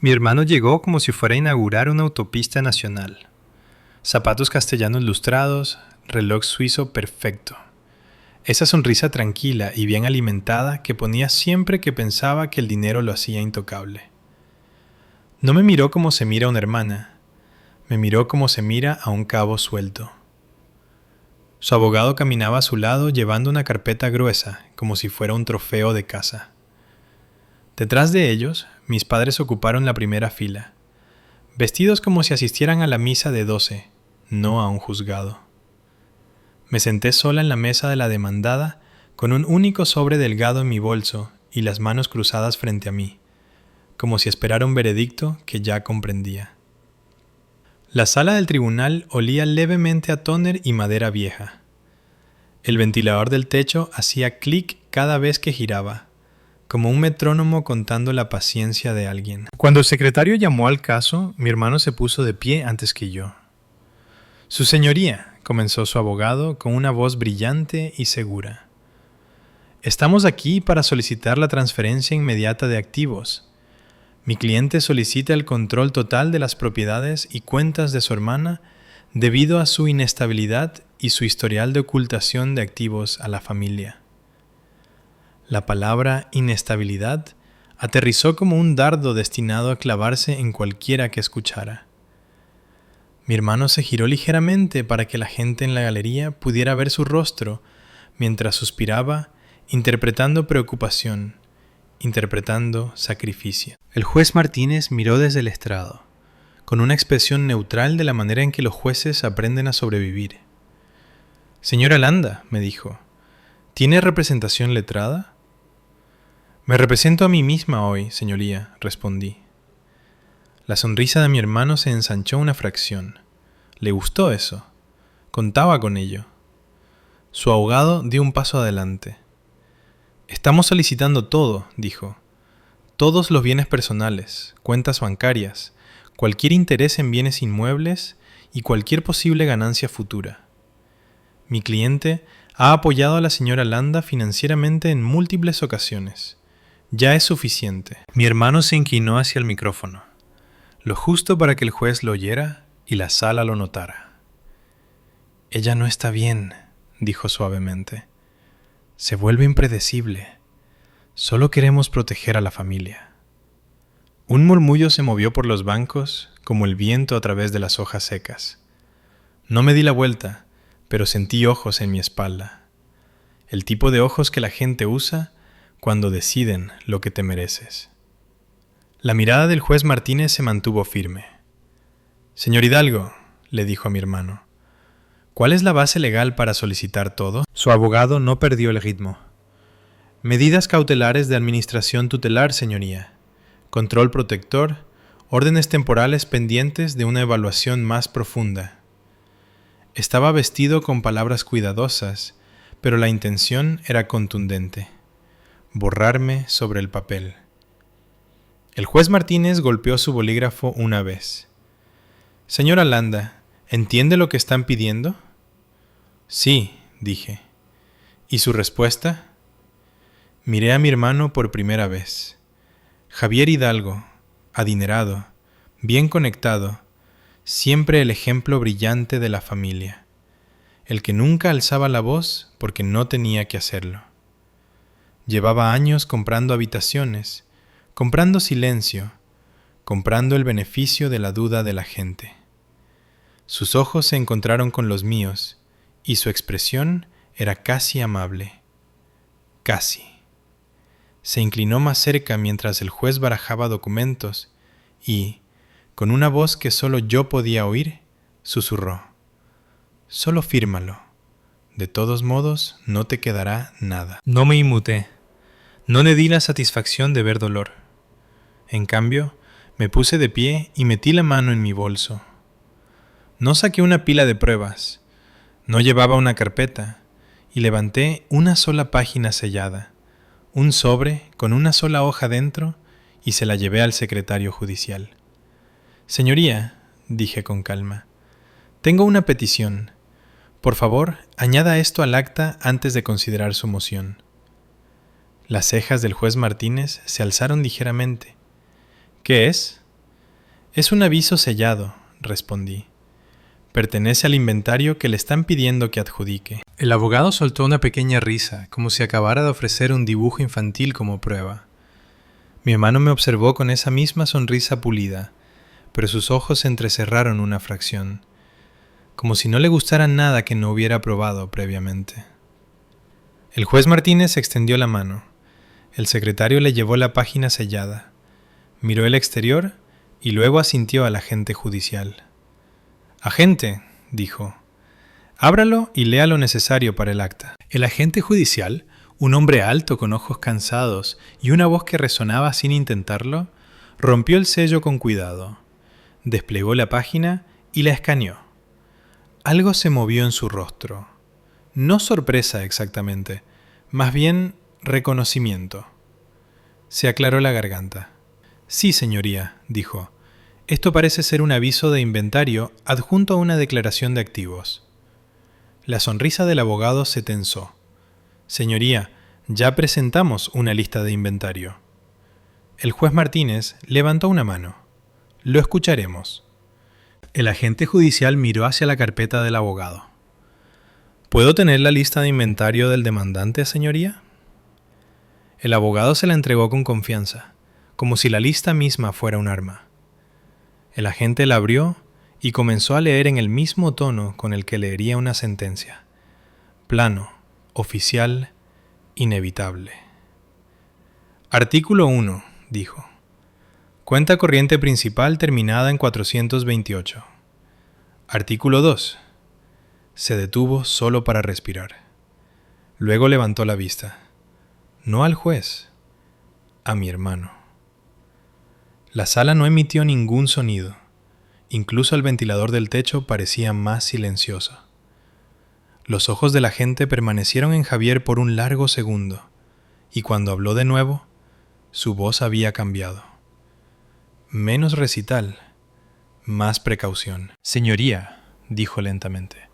Mi hermano llegó como si fuera a inaugurar una autopista nacional. Zapatos castellanos lustrados, reloj suizo perfecto. Esa sonrisa tranquila y bien alimentada que ponía siempre que pensaba que el dinero lo hacía intocable. No me miró como se mira a una hermana, me miró como se mira a un cabo suelto. Su abogado caminaba a su lado llevando una carpeta gruesa, como si fuera un trofeo de caza. Detrás de ellos, mis padres ocuparon la primera fila, vestidos como si asistieran a la misa de 12, no a un juzgado. Me senté sola en la mesa de la demandada, con un único sobre delgado en mi bolso y las manos cruzadas frente a mí, como si esperara un veredicto que ya comprendía. La sala del tribunal olía levemente a tóner y madera vieja. El ventilador del techo hacía clic cada vez que giraba, como un metrónomo contando la paciencia de alguien. Cuando el secretario llamó al caso, mi hermano se puso de pie antes que yo. Su señoría, comenzó su abogado con una voz brillante y segura. Estamos aquí para solicitar la transferencia inmediata de activos. Mi cliente solicita el control total de las propiedades y cuentas de su hermana debido a su inestabilidad y su historial de ocultación de activos a la familia. La palabra inestabilidad aterrizó como un dardo destinado a clavarse en cualquiera que escuchara. Mi hermano se giró ligeramente para que la gente en la galería pudiera ver su rostro mientras suspiraba, interpretando preocupación, interpretando sacrificio. El juez Martínez miró desde el estrado, con una expresión neutral de la manera en que los jueces aprenden a sobrevivir. «Señora Landa», me dijo, «¿tiene representación letrada?» «Me represento a mí misma hoy, señoría», respondí. La sonrisa de mi hermano se ensanchó una fracción. Le gustó eso. Contaba con ello. Su abogado dio un paso adelante. «Estamos solicitando todo», dijo. «Todos los bienes personales, cuentas bancarias, cualquier interés en bienes inmuebles y cualquier posible ganancia futura. Mi cliente ha apoyado a la señora Landa financieramente en múltiples ocasiones. Ya es suficiente». Mi hermano se inclinó hacia el micrófono, lo justo para que el juez lo oyera y la sala lo notara. «Ella no está bien», dijo suavemente. «Se vuelve impredecible. Solo queremos proteger a la familia». Un murmullo se movió por los bancos como el viento a través de las hojas secas. No me di la vuelta, pero sentí ojos en mi espalda. El tipo de ojos que la gente usa cuando deciden lo que te mereces. La mirada del juez Martínez se mantuvo firme. «Señor Hidalgo», le dijo a mi hermano, «¿cuál es la base legal para solicitar todo?» Su abogado no perdió el ritmo. «Medidas cautelares de administración tutelar, señoría. Control protector, órdenes temporales pendientes de una evaluación más profunda». Estaba vestido con palabras cuidadosas, pero la intención era contundente. Borrarme sobre el papel. El juez Martínez golpeó su bolígrafo una vez. «Señora Landa, ¿entiende lo que están pidiendo?» «Sí», dije. «¿Y su respuesta?» Miré a mi hermano por primera vez. Javier Hidalgo, adinerado, bien conectado, siempre el ejemplo brillante de la familia, el que nunca alzaba la voz porque no tenía que hacerlo. Llevaba años comprando habitaciones, comprando silencio, comprando el beneficio de la duda de la gente. Sus ojos se encontraron con los míos y su expresión era casi amable. Casi. Se inclinó más cerca mientras el juez barajaba documentos y, con una voz que solo yo podía oír, susurró: «Solo fírmalo. De todos modos, no te quedará nada». No me inmuté. No le di la satisfacción de ver dolor. En cambio, me puse de pie y metí la mano en mi bolso. No saqué una pila de pruebas, no llevaba una carpeta, y levanté una sola página sellada, un sobre con una sola hoja dentro, y se la llevé al secretario judicial. «Señoría», dije con calma, «tengo una petición. Por favor, añada esto al acta antes de considerar su moción». Las cejas del juez Martínez se alzaron ligeramente. «¿Qué es?», Es un aviso sellado, respondí. Pertenece al inventario que le están pidiendo que adjudique. El abogado soltó una pequeña risa, como si acabara de ofrecer un dibujo infantil como prueba. Mi hermano me observó con esa misma sonrisa pulida, pero sus ojos se entrecerraron una fracción, como si no le gustara nada que no hubiera probado previamente. El juez Martínez extendió la mano. El secretario le llevó la página sellada. Miró el exterior y luego asintió al agente judicial. «Agente», dijo, «ábralo y lea lo necesario para el acta». El agente judicial, un hombre alto con ojos cansados y una voz que resonaba sin intentarlo, rompió el sello con cuidado, desplegó la página y la escaneó. Algo se movió en su rostro. No sorpresa exactamente, más bien reconocimiento. Se aclaró la garganta. «Sí, señoría», dijo. «Esto parece ser un aviso de inventario adjunto a una declaración de activos». La sonrisa del abogado se tensó. «Señoría, ya presentamos una lista de inventario». El juez Martínez levantó una mano. «Lo escucharemos». El agente judicial miró hacia la carpeta del abogado. «¿Puedo tener la lista de inventario del demandante, señoría?» El abogado se la entregó con confianza, como si la lista misma fuera un arma. El agente la abrió y comenzó a leer en el mismo tono con el que leería una sentencia. Plano, oficial, inevitable. Artículo 1, dijo. Cuenta corriente principal terminada en 428. Artículo 2. Se detuvo solo para respirar. Luego levantó la vista. No al juez, a mi hermano. La sala no emitió ningún sonido. Incluso el ventilador del techo parecía más silencioso. Los ojos de la gente permanecieron en Javier por un largo segundo, y cuando habló de nuevo, su voz había cambiado. Menos recital, más precaución. Señoría, dijo lentamente,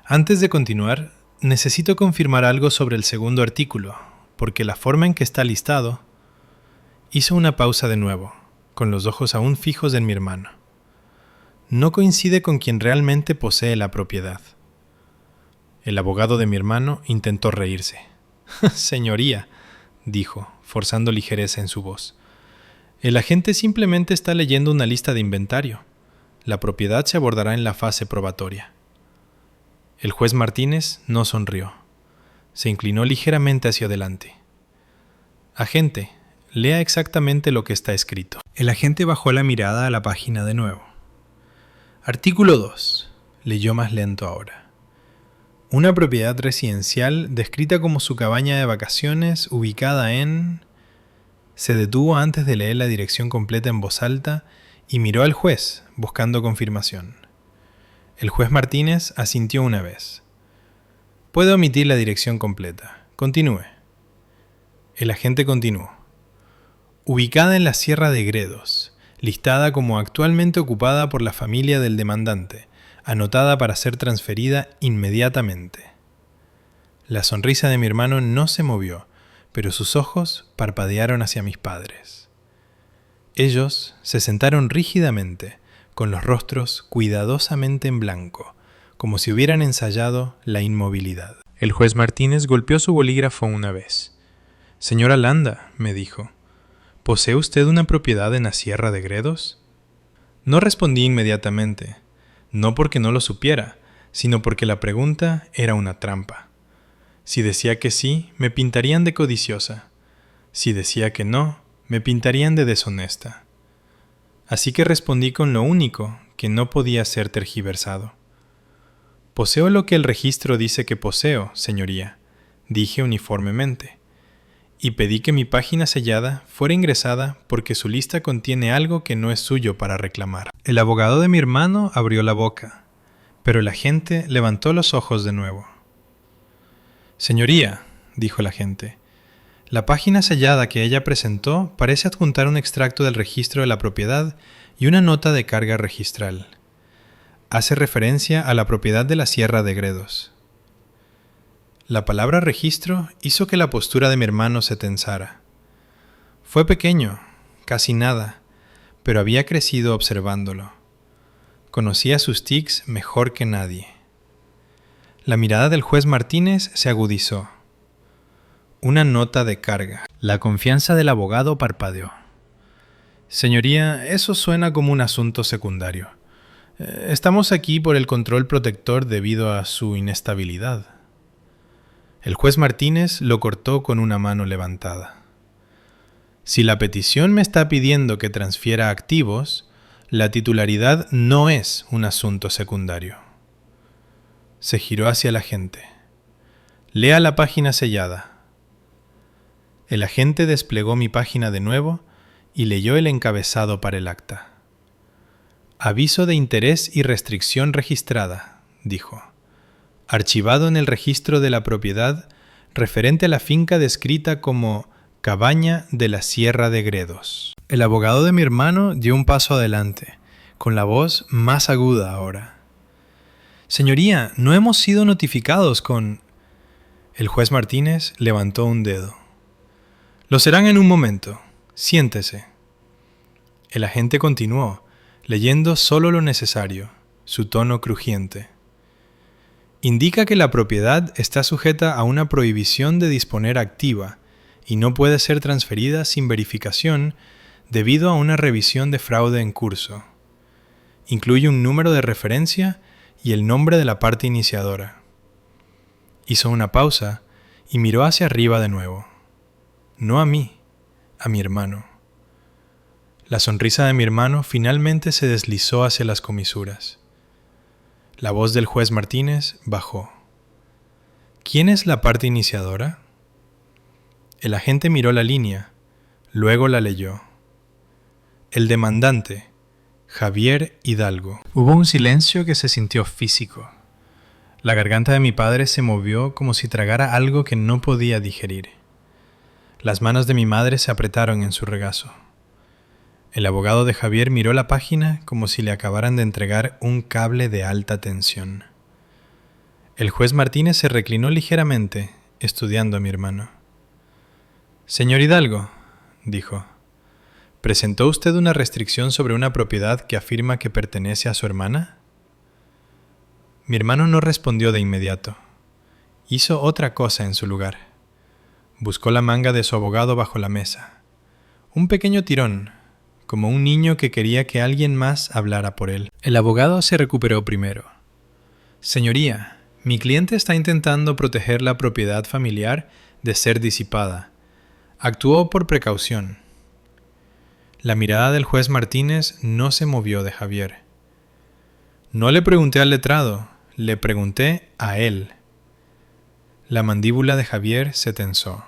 antes de continuar, necesito confirmar algo sobre el segundo artículo, porque la forma en que está listado... Hizo una pausa de nuevo, con los ojos aún fijos en mi hermano. No coincide con quien realmente posee la propiedad. El abogado de mi hermano intentó reírse. Señoría, dijo, forzando ligereza en su voz. El agente simplemente está leyendo una lista de inventario. La propiedad se abordará en la fase probatoria. El juez Martínez no sonrió. Se inclinó ligeramente hacia adelante. Agente, lea exactamente lo que está escrito. El agente bajó la mirada a la página de nuevo. Artículo 2. Leyó más lento ahora. Una propiedad residencial descrita como su cabaña de vacaciones ubicada en... Se detuvo antes de leer la dirección completa en voz alta y miró al juez, buscando confirmación. El juez Martínez asintió una vez. Puede omitir la dirección completa. Continúe. El agente continuó. Ubicada en la Sierra de Gredos, listada como actualmente ocupada por la familia del demandante, anotada para ser transferida inmediatamente. La sonrisa de mi hermano no se movió, pero sus ojos parpadearon hacia mis padres. Ellos se sentaron rígidamente, con los rostros cuidadosamente en blanco, como si hubieran ensayado la inmovilidad. El juez Martínez golpeó su bolígrafo una vez. «Señora Landa», me dijo, «¿posee usted una propiedad en la Sierra de Gredos?» No respondí inmediatamente, no porque no lo supiera, sino porque la pregunta era una trampa. Si decía que sí, me pintarían de codiciosa. Si decía que no, me pintarían de deshonesta. Así que respondí con lo único que no podía ser tergiversado. «Poseo lo que el registro dice que poseo, señoría», dije uniformemente, y pedí que mi página sellada fuera ingresada porque su lista contiene algo que no es suyo para reclamar. El abogado de mi hermano abrió la boca, pero el agente levantó los ojos de nuevo. «Señoría», dijo el agente, «la página sellada que ella presentó parece adjuntar un extracto del registro de la propiedad y una nota de carga registral. Hace referencia a la propiedad de la Sierra de Gredos». La palabra registro hizo que la postura de mi hermano se tensara. Fue pequeño, casi nada, pero había crecido observándolo. Conocía sus tics mejor que nadie. La mirada del juez Martínez se agudizó. Una nota de carga. La confianza del abogado parpadeó. Señoría, eso suena como un asunto secundario. Estamos aquí por el control protector debido a su inestabilidad. El juez Martínez lo cortó con una mano levantada. Si la petición me está pidiendo que transfiera activos, la titularidad no es un asunto secundario. Se giró hacia el agente. Lea la página sellada. El agente desplegó mi página de nuevo y leyó el encabezado para el acta. Aviso de interés y restricción registrada, dijo. Archivado en el registro de la propiedad referente a la finca descrita como Cabaña de la Sierra de Gredos. El abogado de mi hermano dio un paso adelante, con la voz más aguda ahora. Señoría, no hemos sido notificados con... El juez Martínez levantó un dedo. Lo serán en un momento. Siéntese. El agente continuó, leyendo solo lo necesario, su tono crujiente. Indica que la propiedad está sujeta a una prohibición de disponer activa y no puede ser transferida sin verificación debido a una revisión de fraude en curso. Incluye un número de referencia y el nombre de la parte iniciadora. Hizo una pausa y miró hacia arriba de nuevo. No a mí, a mi hermano. La sonrisa de mi hermano finalmente se deslizó hacia las comisuras. La voz del juez Martínez bajó. ¿Quién es la parte iniciadora? El agente miró la línea, luego la leyó. El demandante, Javier Hidalgo. Hubo un silencio que se sintió físico. La garganta de mi padre se movió como si tragara algo que no podía digerir. Las manos de mi madre se apretaron en su regazo. El abogado de Javier miró la página como si le acabaran de entregar un cable de alta tensión. El juez Martínez se reclinó ligeramente, estudiando a mi hermano. Señor Hidalgo, dijo, ¿presentó usted una restricción sobre una propiedad que afirma que pertenece a su hermana? Mi hermano no respondió de inmediato. Hizo otra cosa en su lugar. Buscó la manga de su abogado bajo la mesa. Un pequeño tirón, como un niño que quería que alguien más hablara por él. El abogado se recuperó primero. Señoría, mi cliente está intentando proteger la propiedad familiar de ser disipada. Actuó por precaución. La mirada del juez Martínez no se movió de Javier. No le pregunté al letrado, le pregunté a él. La mandíbula de Javier se tensó.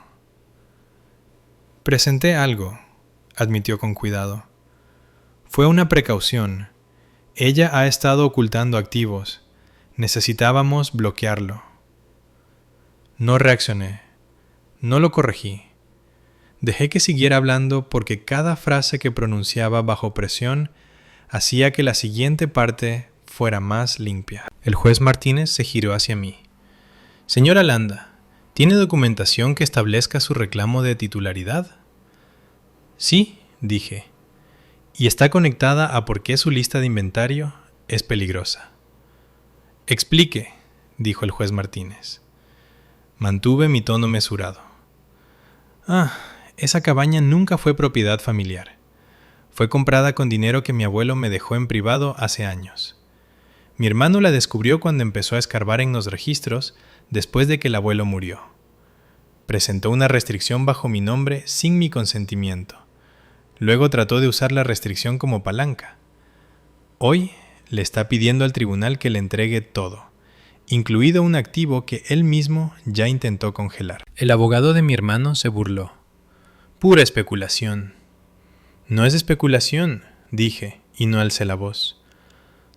Presenté algo, admitió con cuidado. Fue una precaución. Ella ha estado ocultando activos. Necesitábamos bloquearlo. No reaccioné. No lo corregí. Dejé que siguiera hablando porque cada frase que pronunciaba bajo presión hacía que la siguiente parte fuera más limpia. El juez Martínez se giró hacia mí. Señora Landa, ¿tiene documentación que establezca su reclamo de titularidad? Sí, dije. Y está conectada a por qué su lista de inventario es peligrosa. Explique, dijo el juez Martínez. Mantuve mi tono mesurado. Esa cabaña nunca fue propiedad familiar. Fue comprada con dinero que mi abuelo me dejó en privado hace años. Mi hermano la descubrió cuando empezó a escarbar en los registros después de que el abuelo murió. Presentó una restricción bajo mi nombre sin mi consentimiento. Luego trató de usar la restricción como palanca. Hoy le está pidiendo al tribunal que le entregue todo, incluido un activo que él mismo ya intentó congelar. El abogado de mi hermano se burló. Pura especulación. No es especulación, dije, y no alcé la voz.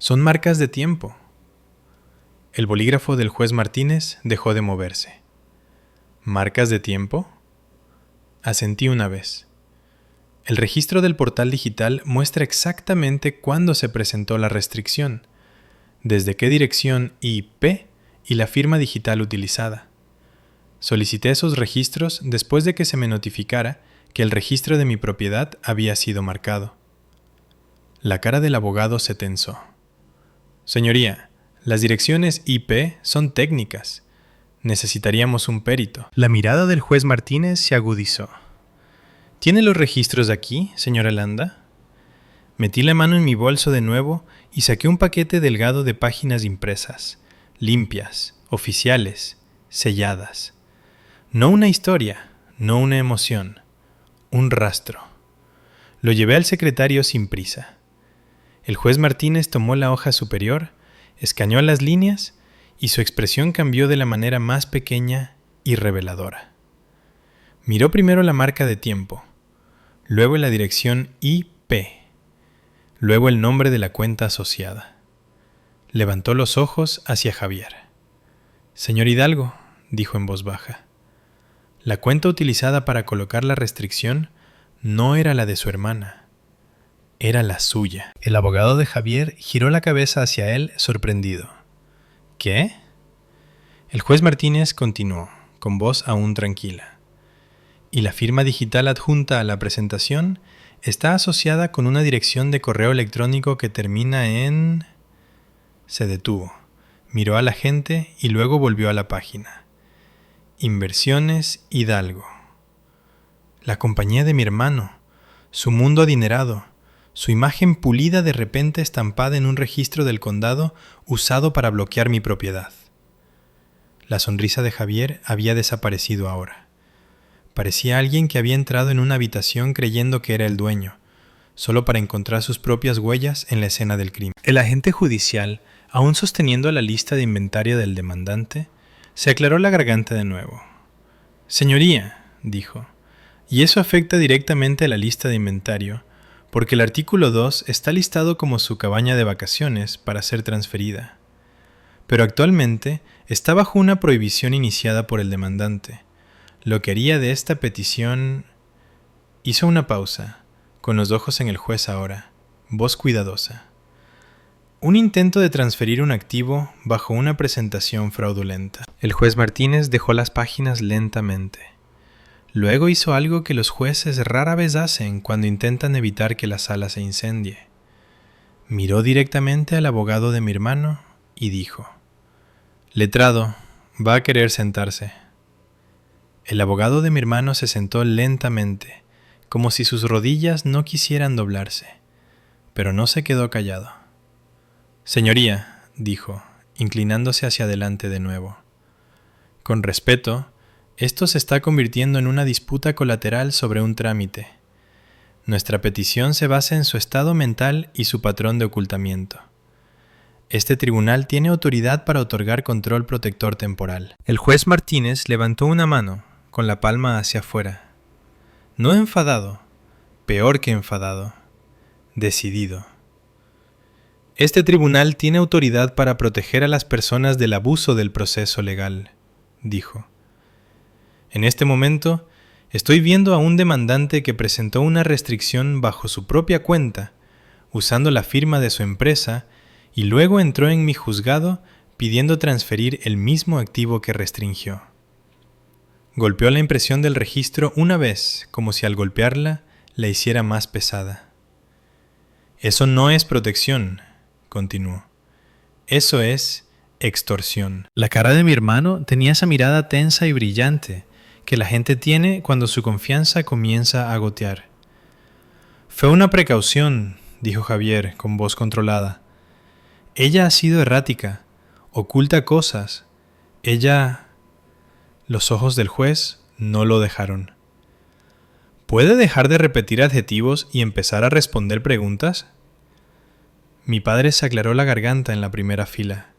Son marcas de tiempo. El bolígrafo del juez Martínez dejó de moverse. ¿Marcas de tiempo? Asentí una vez. El registro del portal digital muestra exactamente cuándo se presentó la restricción, desde qué dirección IP y la firma digital utilizada. Solicité esos registros después de que se me notificara que el registro de mi propiedad había sido marcado. La cara del abogado se tensó. Señoría, las direcciones IP son técnicas. Necesitaríamos un perito. La mirada del juez Martínez se agudizó. ¿Tiene los registros aquí, señora Landa? Metí la mano en mi bolso de nuevo y saqué un paquete delgado de páginas impresas, limpias, oficiales, selladas. No una historia, no una emoción, un rastro. Lo llevé al secretario sin prisa. El juez Martínez tomó la hoja superior, escaneó las líneas y su expresión cambió de la manera más pequeña y reveladora. Miró primero la marca de tiempo, luego la dirección IP, luego el nombre de la cuenta asociada. Levantó los ojos hacia Javier. Señor Hidalgo, dijo en voz baja. La cuenta utilizada para colocar la restricción no era la de su hermana. Era la suya. El abogado de Javier giró la cabeza hacia él, sorprendido. ¿Qué? El juez Martínez continuó, con voz aún tranquila. Y la firma digital adjunta a la presentación está asociada con una dirección de correo electrónico que termina en... Se detuvo, miró a la gente y luego volvió a la página. Inversiones Hidalgo. La compañía de mi hermano, su mundo adinerado, su imagen pulida de repente estampada en un registro del condado usado para bloquear mi propiedad. La sonrisa de Javier había desaparecido ahora. Parecía alguien que había entrado en una habitación creyendo que era el dueño, solo para encontrar sus propias huellas en la escena del crimen. El agente judicial, aún sosteniendo la lista de inventario del demandante, se aclaró la garganta de nuevo. Señoría, dijo, y eso afecta directamente a la lista de inventario, porque el artículo 2 está listado como su cabaña de vacaciones para ser transferida. Pero actualmente está bajo una prohibición iniciada por el demandante. Lo que haría de esta petición... Hizo una pausa, con los ojos en el juez ahora, voz cuidadosa. Un intento de transferir un activo bajo una presentación fraudulenta. El juez Martínez dejó las páginas lentamente. Luego hizo algo que los jueces rara vez hacen cuando intentan evitar que la sala se incendie. Miró directamente al abogado de mi hermano y dijo: Letrado, va a querer sentarse. El abogado de mi hermano se sentó lentamente, como si sus rodillas no quisieran doblarse, pero no se quedó callado. Señoría, dijo, inclinándose hacia adelante de nuevo. Con respeto, esto se está convirtiendo en una disputa colateral sobre un trámite. Nuestra petición se basa en su estado mental y su patrón de ocultamiento. Este tribunal tiene autoridad para otorgar control protector temporal. El juez Martínez levantó una mano, con la palma hacia afuera. No enfadado, peor que enfadado, decidido. Este tribunal tiene autoridad para proteger a las personas del abuso del proceso legal, dijo. En este momento, estoy viendo a un demandante que presentó una restricción bajo su propia cuenta, usando la firma de su empresa, y luego entró en mi juzgado pidiendo transferir el mismo activo que restringió. Golpeó la impresión del registro una vez, como si al golpearla la hiciera más pesada. Eso no es protección, continuó. Eso es extorsión. La cara de mi hermano tenía esa mirada tensa y brillante que la gente tiene cuando su confianza comienza a gotear. Fue una precaución, dijo Javier con voz controlada. Ella ha sido errática, oculta cosas. Ella... Los ojos del juez no lo dejaron. ¿Puede dejar de repetir adjetivos y empezar a responder preguntas? Mi padre se aclaró la garganta en la primera fila.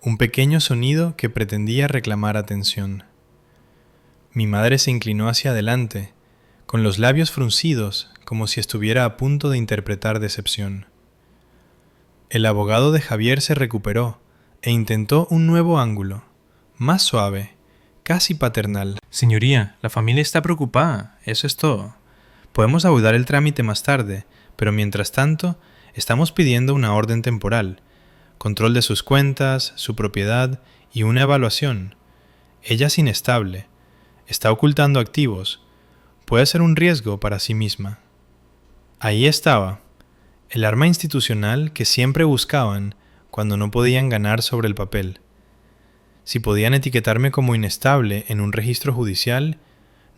Un pequeño sonido que pretendía reclamar atención. Mi madre se inclinó hacia adelante, con los labios fruncidos, como si estuviera a punto de interpretar decepción. El abogado de Javier se recuperó e intentó un nuevo ángulo, más suave, casi paternal. Señoría, la familia está preocupada, eso es todo. Podemos abordar el trámite más tarde, pero mientras tanto, estamos pidiendo una orden temporal, control de sus cuentas, su propiedad y una evaluación. Ella es inestable, está ocultando activos, puede ser un riesgo para sí misma. Ahí estaba, El arma institucional que siempre buscaban cuando no podían ganar sobre el papel. Si podían etiquetarme como inestable en un registro judicial,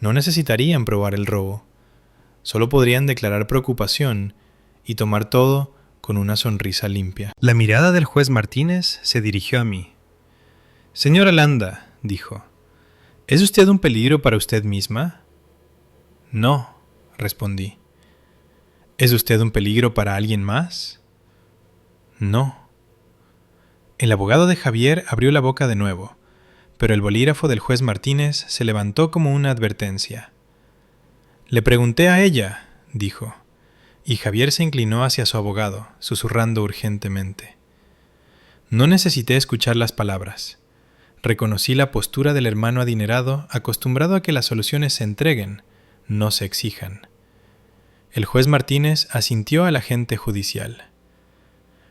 no necesitarían probar el robo. Solo podrían declarar preocupación y tomar todo con una sonrisa limpia. La mirada del juez Martínez se dirigió a mí. «Señora Landa», dijo, «¿es usted un peligro para usted misma?» «No», respondí. «¿Es usted un peligro para alguien más?» «No». El abogado de Javier abrió la boca de nuevo, pero el bolígrafo del juez Martínez se levantó como una advertencia. «Le pregunté a ella», dijo, y Javier se inclinó hacia su abogado, susurrando urgentemente. No necesité escuchar las palabras. Reconocí la postura del hermano adinerado, acostumbrado a que las soluciones se entreguen, no se exijan. El juez Martínez asintió al agente judicial.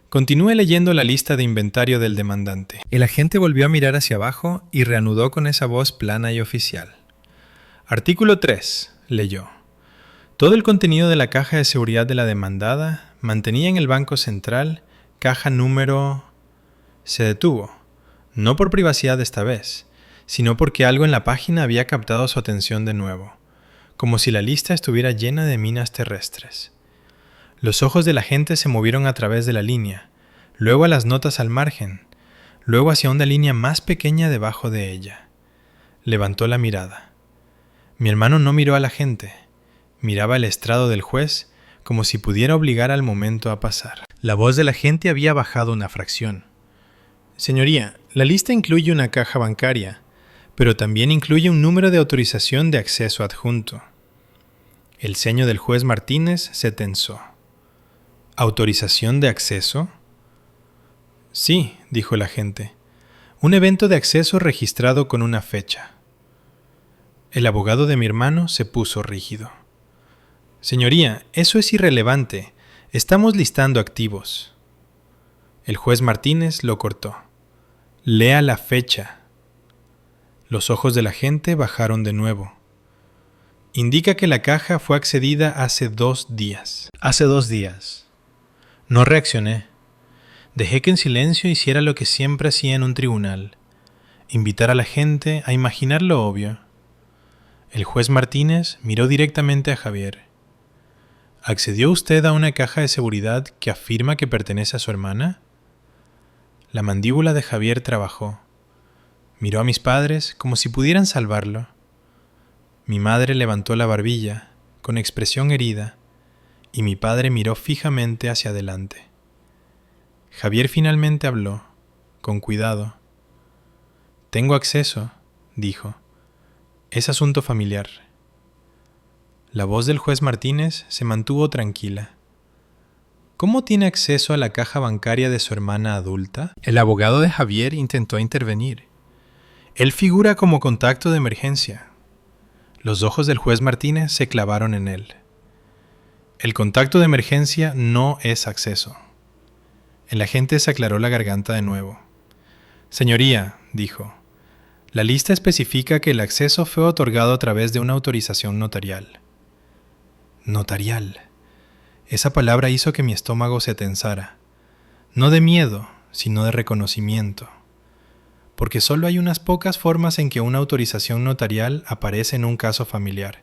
Continúe leyendo la lista de inventario del demandante. El agente volvió a mirar hacia abajo y reanudó con esa voz plana y oficial. Artículo 3, leyó. Todo el contenido de la caja de seguridad de la demandada mantenía en el Banco Central caja número... Se detuvo, no por privacidad esta vez, sino porque algo en la página había captado su atención de nuevo, como si la lista estuviera llena de minas terrestres. Los ojos del agente se movieron a través de la línea, luego a las notas al margen, luego hacia una línea más pequeña debajo de ella. Levantó la mirada. Mi hermano no miró al agente, miraba el estrado del juez como si pudiera obligar al momento a pasar. La voz del agente había bajado una fracción. Señoría, la lista incluye una caja bancaria, pero también incluye un número de autorización de acceso adjunto. El ceño del juez Martínez se tensó. ¿Autorización de acceso? Sí, dijo el agente. Un evento de acceso registrado con una fecha. El abogado de mi hermano se puso rígido. Señoría, eso es irrelevante. Estamos listando activos. El juez Martínez lo cortó. Lea la fecha. Los ojos del agente bajaron de nuevo. Indica que la caja fue accedida hace 2 días. Hace 2 días. No reaccioné. Dejé que en silencio hiciera lo que siempre hacía en un tribunal. Invitar a la gente a imaginar lo obvio. El juez Martínez miró directamente a Javier. ¿Accedió usted a una caja de seguridad que afirma que pertenece a su hermana? La mandíbula de Javier trabajó. Miró a mis padres como si pudieran salvarlo. Mi madre levantó la barbilla, con expresión herida, y mi padre miró fijamente hacia adelante. Javier finalmente habló, con cuidado. «Tengo acceso», dijo. «Es asunto familiar». La voz del juez Martínez se mantuvo tranquila. ¿Cómo tiene acceso a la caja bancaria de su hermana adulta? El abogado de Javier intentó intervenir. Él figura como contacto de emergencia. Los ojos del juez Martínez se clavaron en él. El contacto de emergencia no es acceso. El agente se aclaró la garganta de nuevo. Señoría, dijo, la lista especifica que el acceso fue otorgado a través de una autorización notarial. Notarial. Esa palabra hizo que mi estómago se tensara. No de miedo, sino de reconocimiento. Porque solo hay unas pocas formas en que una autorización notarial aparece en un caso familiar.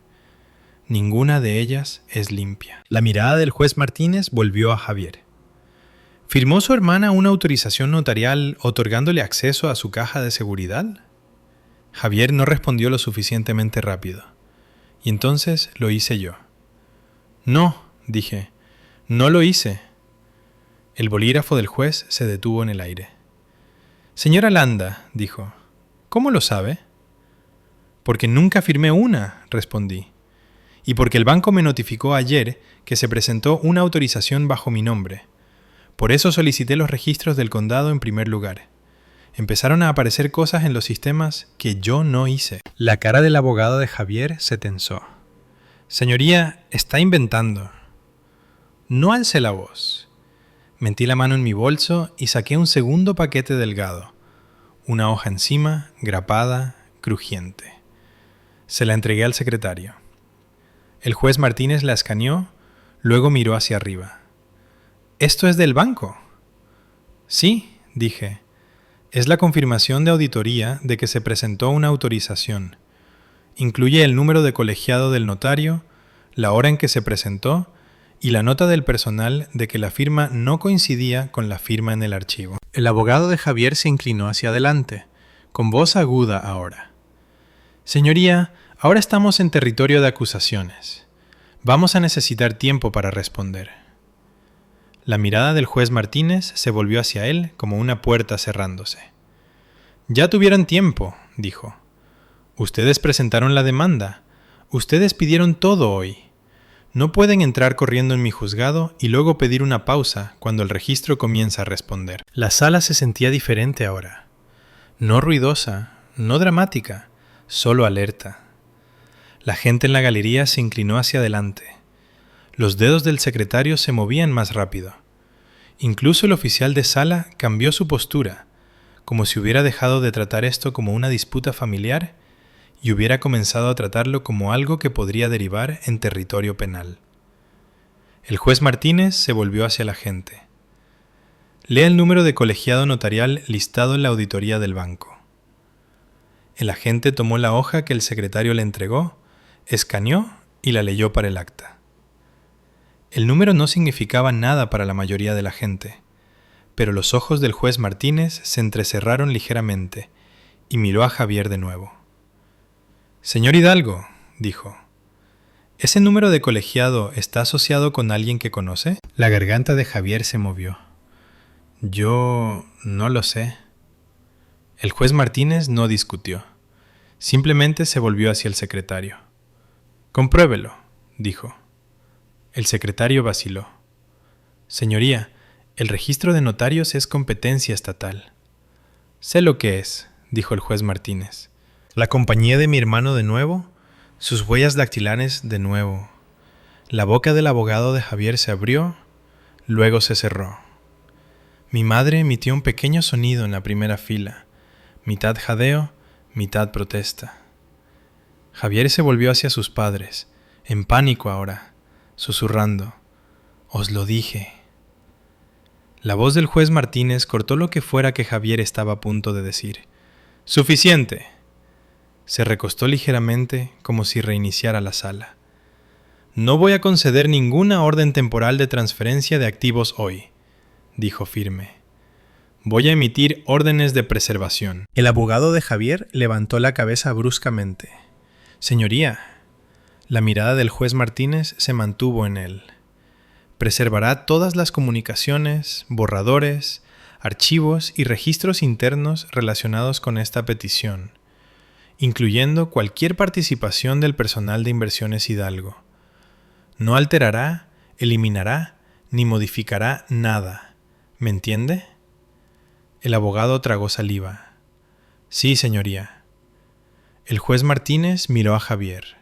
Ninguna de ellas es limpia. La mirada del juez Martínez volvió a Javier. ¿Firmó su hermana una autorización notarial otorgándole acceso a su caja de seguridad? Javier no respondió lo suficientemente rápido. Y entonces lo hice yo. No, dije, no lo hice. El bolígrafo del juez se detuvo en el aire. Señora Landa, dijo, ¿cómo lo sabe? Porque nunca firmé una, respondí. Y porque el banco me notificó ayer que se presentó una autorización bajo mi nombre. Por eso solicité los registros del condado en primer lugar. Empezaron a aparecer cosas en los sistemas que yo no hice. La cara del abogado de Javier se tensó. Señoría, está inventando. No alcé la voz. Metí la mano en mi bolso y saqué un segundo paquete delgado. Una hoja encima, grapada, crujiente. Se la entregué al secretario. El juez Martínez la escaneó, luego miró hacia arriba. ¿Esto es del banco? Sí, dije. Es la confirmación de auditoría de que se presentó una autorización. Incluye el número de colegiado del notario, la hora en que se presentó y la nota del personal de que la firma no coincidía con la firma en el archivo. El abogado de Javier se inclinó hacia adelante, con voz aguda ahora. Señoría, ahora estamos en territorio de acusaciones. Vamos a necesitar tiempo para responder. La mirada del juez Martínez se volvió hacia él como una puerta cerrándose. Ya tuvieron tiempo, dijo. Ustedes presentaron la demanda. Ustedes pidieron todo hoy. No pueden entrar corriendo en mi juzgado y luego pedir una pausa cuando el registro comienza a responder. La sala se sentía diferente ahora. No ruidosa, no dramática, solo alerta. La gente en la galería se inclinó hacia adelante. Los dedos del secretario se movían más rápido. Incluso el oficial de sala cambió su postura, como si hubiera dejado de tratar esto como una disputa familiar y hubiera comenzado a tratarlo como algo que podría derivar en territorio penal. El juez Martínez se volvió hacia la gente. Lea el número de colegiado notarial listado en la auditoría del banco. El agente tomó la hoja que el secretario le entregó, escaneó y la leyó para el acta. El número no significaba nada para la mayoría de la gente, pero los ojos del juez Martínez se entrecerraron ligeramente y miró a Javier de nuevo. Señor Hidalgo, dijo, ¿ese número de colegiado está asociado con alguien que conoce? La garganta de Javier se movió. Yo no lo sé. El juez Martínez no discutió. Simplemente se volvió hacia el secretario. Compruébelo, dijo. El secretario vaciló. Señoría, el registro de notarios es competencia estatal. Sé lo que es, dijo el juez Martínez. La compañía de mi hermano de nuevo, sus huellas dactilares de nuevo. La boca del abogado de Javier se abrió, luego se cerró. Mi madre emitió un pequeño sonido en la primera fila, mitad jadeo, mitad protesta. Javier se volvió hacia sus padres, en pánico ahora, susurrando, «Os lo dije». La voz del juez Martínez cortó lo que fuera que Javier estaba a punto de decir. «¡Suficiente!». Se recostó ligeramente como si reiniciara la sala. «No voy a conceder ninguna orden temporal de transferencia de activos hoy», dijo firme. «Voy a emitir órdenes de preservación». El abogado de Javier levantó la cabeza bruscamente. «Señoría». La mirada del juez Martínez se mantuvo en él. Preservará todas las comunicaciones, borradores, archivos y registros internos relacionados con esta petición, incluyendo cualquier participación del personal de Inversiones Hidalgo. No alterará, eliminará ni modificará nada. ¿Me entiende? El abogado tragó saliva. Sí, señoría. El juez Martínez miró a Javier.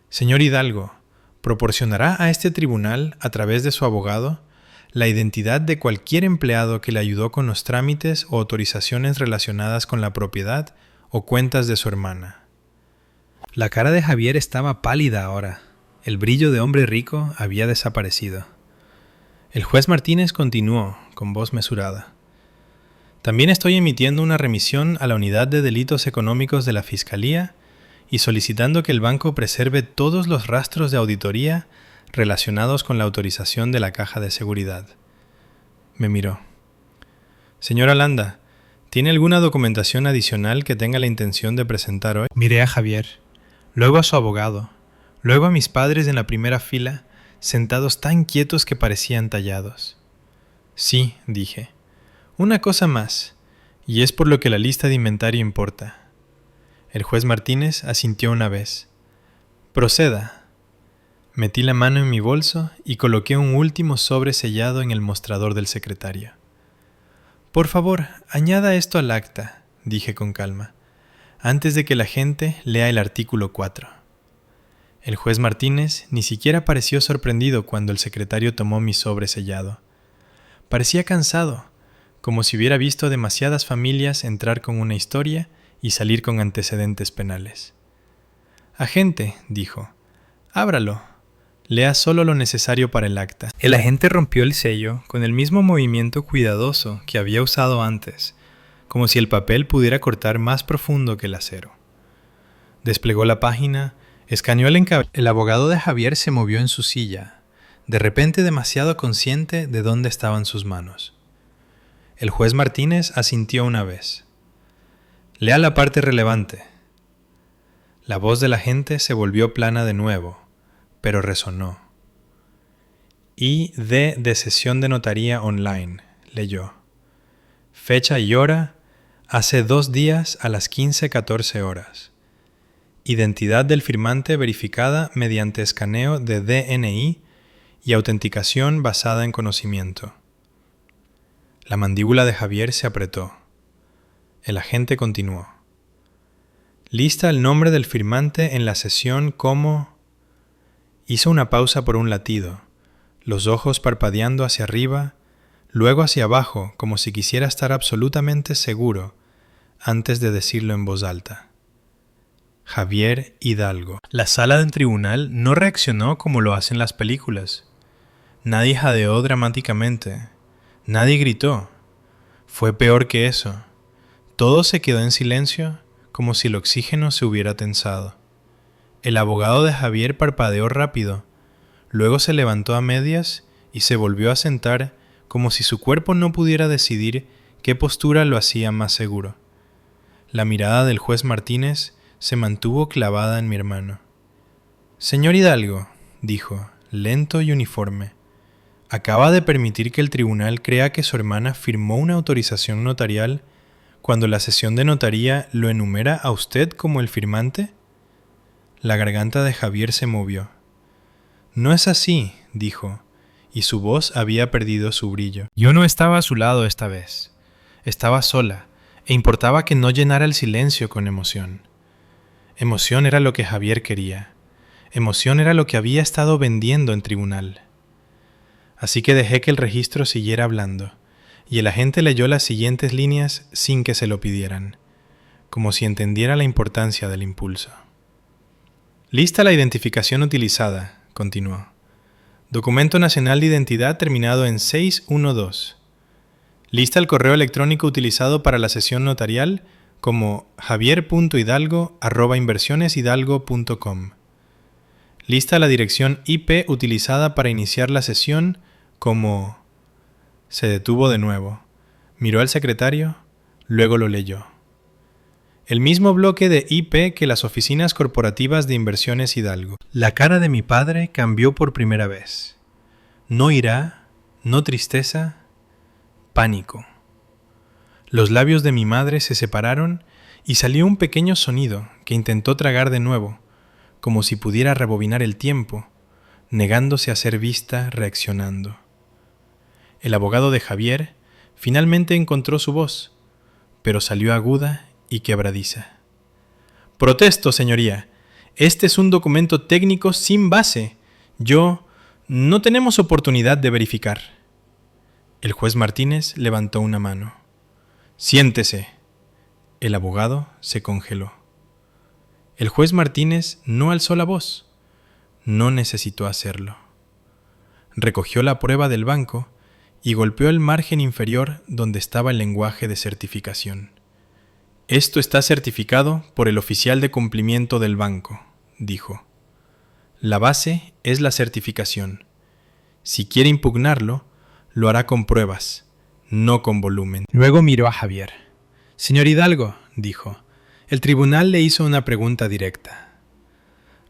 Señor Hidalgo, ¿proporcionará a este tribunal, a través de su abogado, la identidad de cualquier empleado que le ayudó con los trámites o autorizaciones relacionadas con la propiedad o cuentas de su hermana? La cara de Javier estaba pálida ahora. El brillo de hombre rico había desaparecido. El juez Martínez continuó, con voz mesurada. También estoy emitiendo una remisión a la Unidad de Delitos Económicos de la Fiscalía y solicitando que el banco preserve todos los rastros de auditoría relacionados con la autorización de la caja de seguridad. Me miró. Señora Landa, ¿tiene alguna documentación adicional que tenga la intención de presentar hoy? Miré a Javier, luego a su abogado, luego a mis padres en la primera fila, sentados tan quietos que parecían tallados. Sí, dije. Una cosa más, y es por lo que la lista de inventario importa. El juez Martínez asintió una vez. Proceda. Metí la mano en mi bolso y coloqué un último sobre sellado en el mostrador del secretario. Por favor, añada esto al acta, dije con calma, antes de que la gente lea el artículo 4. El juez Martínez ni siquiera pareció sorprendido cuando el secretario tomó mi sobre sellado. Parecía cansado, como si hubiera visto demasiadas familias entrar con una historia y salir con antecedentes penales. Agente, dijo, ábralo. Lea solo lo necesario para el acta. El agente rompió el sello con el mismo movimiento cuidadoso que había usado antes, como si el papel pudiera cortar más profundo que el acero. Desplegó la página, escaneó el encabezado. El abogado de Javier se movió en su silla, de repente demasiado consciente de dónde estaban sus manos. El juez Martínez asintió una vez. Lea la parte relevante. La voz del agente se volvió plana de nuevo, pero resonó. ID de sesión de notaría online, leyó. Fecha y hora, hace 2 días a las 15:14 horas. Identidad del firmante verificada mediante escaneo de DNI y autenticación basada en conocimiento. La mandíbula de Javier se apretó. El agente continuó. Lista el nombre del firmante en la sesión como... Hizo una pausa por un latido, los ojos parpadeando hacia arriba, luego hacia abajo, como si quisiera estar absolutamente seguro antes de decirlo en voz alta. Javier Hidalgo. La sala del tribunal no reaccionó como lo hacen las películas. Nadie jadeó dramáticamente. Nadie gritó. Fue peor que eso. Todo se quedó en silencio, como si el oxígeno se hubiera tensado. El abogado de Javier parpadeó rápido, luego se levantó a medias y se volvió a sentar como si su cuerpo no pudiera decidir qué postura lo hacía más seguro. La mirada del juez Martínez se mantuvo clavada en mi hermano. Señor Hidalgo, dijo, lento y uniforme, ¿acaba de permitir que el tribunal crea que su hermana firmó una autorización notarial cuando la sesión de notaría lo enumera a usted como el firmante? La garganta de Javier se movió. No es así, dijo, y su voz había perdido su brillo. Yo no estaba a su lado esta vez. Estaba sola, e importaba que no llenara el silencio con emoción. Emoción era lo que Javier quería. Emoción era lo que había estado vendiendo en tribunal. Así que dejé que el registro siguiera hablando, y el agente leyó las siguientes líneas sin que se lo pidieran, como si entendiera la importancia del impulso. Lista la identificación utilizada, continuó. Documento nacional de identidad terminado en 612. Lista el correo electrónico utilizado para la sesión notarial como javier.hidalgo@inversioneshidalgo.com. Lista la dirección IP utilizada para iniciar la sesión como... Se detuvo de nuevo. Miró al secretario, luego lo leyó. El mismo bloque de IP que las oficinas corporativas de Inversiones Hidalgo. La cara de mi padre cambió por primera vez. No ira, no tristeza, pánico. Los labios de mi madre se separaron y salió un pequeño sonido que intentó tragar de nuevo, como si pudiera rebobinar el tiempo, negándose a ser vista reaccionando. El abogado de Javier finalmente encontró su voz, pero salió aguda y quebradiza. Protesto, señoría. Este es un documento técnico sin base. No tenemos oportunidad de verificar. El juez Martínez levantó una mano. Siéntese. El abogado se congeló. El juez Martínez no alzó la voz. No necesitó hacerlo. Recogió la prueba del banco y golpeó el margen inferior donde estaba el lenguaje de certificación. Esto está certificado por el oficial de cumplimiento del banco, dijo. La base es la certificación. Si quiere impugnarlo, lo hará con pruebas, no con volumen. Luego miró a Javier. Señor Hidalgo, dijo, el tribunal le hizo una pregunta directa.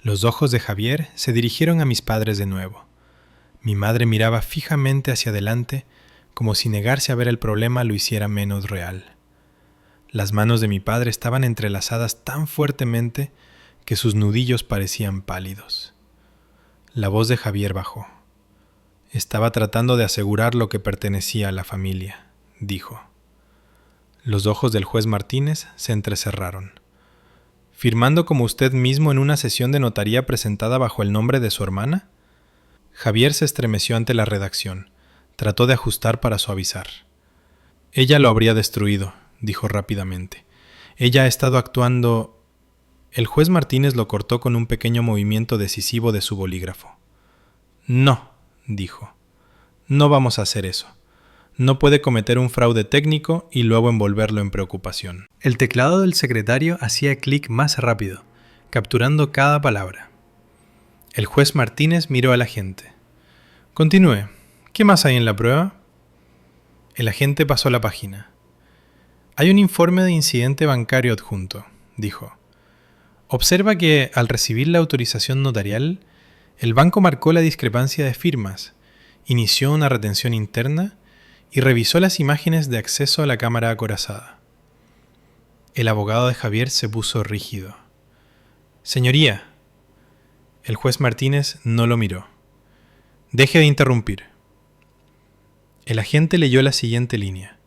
Los ojos de Javier se dirigieron a mis padres de nuevo. Mi madre miraba fijamente hacia adelante, como si negarse a ver el problema lo hiciera menos real. Las manos de mi padre estaban entrelazadas tan fuertemente que sus nudillos parecían pálidos. La voz de Javier bajó. Estaba tratando de asegurar lo que pertenecía a la familia, dijo. Los ojos del juez Martínez se entrecerraron. ¿Firmando como usted mismo en una sesión de notaría presentada bajo el nombre de su hermana? Javier se estremeció ante la redacción. Trató de ajustar para suavizar. Ella lo habría destruido, dijo rápidamente. Ella ha estado actuando... El juez Martínez lo cortó con un pequeño movimiento decisivo de su bolígrafo. No, dijo. No vamos a hacer eso. No puede cometer un fraude técnico y luego envolverlo en preocupación. El teclado del secretario hacía clic más rápido, capturando cada palabra. El juez Martínez miró al agente. Continúe. ¿Qué más hay en la prueba? El agente pasó la página. Hay un informe de incidente bancario adjunto, dijo. Observa que, al recibir la autorización notarial, el banco marcó la discrepancia de firmas, inició una retención interna y revisó las imágenes de acceso a la cámara acorazada. El abogado de Javier se puso rígido. Señoría. El juez Martínez no lo miró. Deje de interrumpir. El agente leyó la siguiente línea,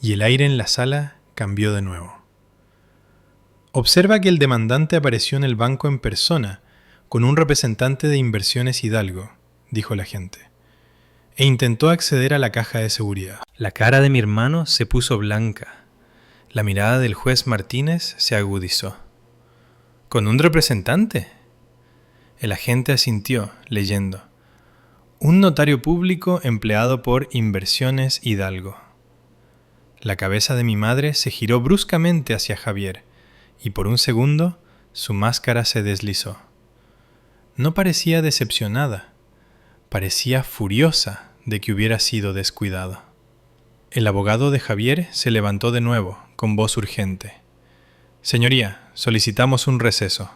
y el aire en la sala cambió de nuevo. Observa que el demandante apareció en el banco en persona con un representante de Inversiones Hidalgo, dijo el agente, e intentó acceder a la caja de seguridad. La cara de mi hermano se puso blanca. La mirada del juez Martínez se agudizó. ¿Con un representante? El agente asintió, leyendo. Un notario público empleado por Inversiones Hidalgo. La cabeza de mi madre se giró bruscamente hacia Javier, y por un segundo su máscara se deslizó. No parecía decepcionada, parecía furiosa de que hubiera sido descuidado. El abogado de Javier se levantó de nuevo, con voz urgente. Señoría, solicitamos un receso.